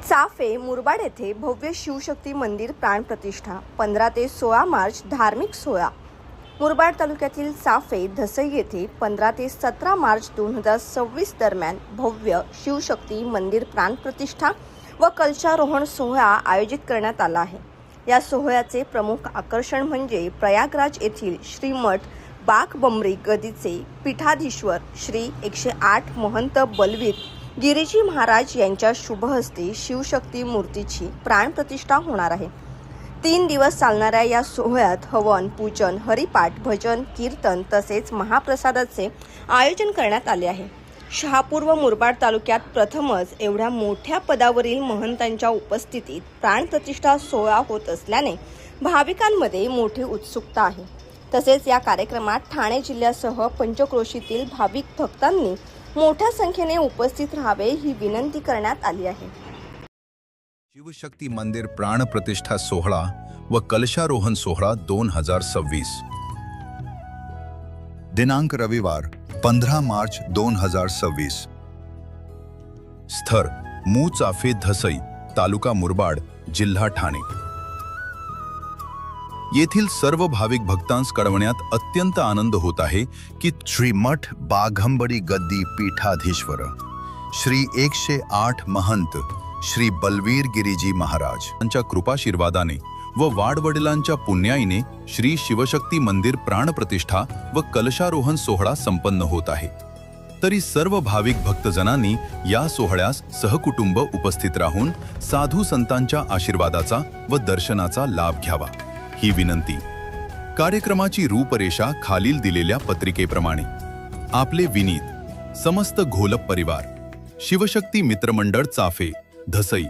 चाफे मुरबाड येथे भव्य शिवशक्ती मंदिर प्राणप्रतिष्ठा 15 ते 16 मार्च धार्मिक सोहळा। मुरबाड तालुक्यातील चाफे धसई येथे 15 ते 17 मार्च 2026 दरम्यान भव्य शिवशक्ती मंदिर प्राणप्रतिष्ठा व कलशारोहण सोहळा आयोजित करण्यात आला आहे। या सोहळ्याचे प्रमुख आकर्षण म्हणजे प्रयागराज येथील श्रीमठ बाघबमरी गदीचे पीठाधीश्वर श्री 108 महंत बलवीर गिरीजी महाराज यांच्या शुभहस्ते शिवशक्ती मूर्तीची प्राणप्रतिष्ठा होणार आहे। 3 दिवस चालणाऱ्या या सोहळ्यात हवन, पूजन, हरिपाठ, भजन, कीर्तन तसेच महाप्रसादाचे आयोजन करण्यात आले आहे। शहापूर व मुरबाड तालुक्यात प्रथमच एवढ्या मोठ्या पदावरील महंतांच्या उपस्थितीत प्राणप्रतिष्ठा सोहळा होत असल्याने भाविकांमध्ये मोठी उत्सुकता आहे। तसेच या कार्यक्रमात ठाणे जिल्ह्यासह पंचक्रोशीतील भाविक भक्तांनी मोठ्या संख्येने उपस्थित राहावे ही विनंती करण्यात आली आहे। शिवशक्ती मंदिर प्राण प्रतिष्ठा सोहळा व कलशारोहण सोहळा 2026 दिनांक रविवार 15 मार्च 2026। स्थळ मू चाफे धसई, तालुका मुरबाड, जिल्हा ठाणे। येथील सर्व भाविक भक्तांस कळवण्यात अत्यंत आनंद होत आहे की श्रीमठ बाघंबरी गद्दी पीठाधीश्वर श्री 108 महंत श्री बलवीर गिरीजी महाराज यांच्या कृपाशीर्वादाने व वाडवडिलांच्या पुण्याईने श्री शिवशक्ती मंदिर प्राणप्रतिष्ठा व कलशारोहण सोहळा संपन्न होत आहे। तरी सर्व भाविक भक्तजनांनी या सोहळ्यास सहकुटुंब उपस्थित राहून साधू संतांच्या आशीर्वादाचा व दर्शनाचा लाभ घ्यावा ही विनंती। कार्यक्रमाची रूपरेषा खालील दिलेल्या पत्रिकेप्रमाणे। आपले विनीत समस्त घोलप परिवार, शिवशक्ती मित्रमंडळ चाफे धसई।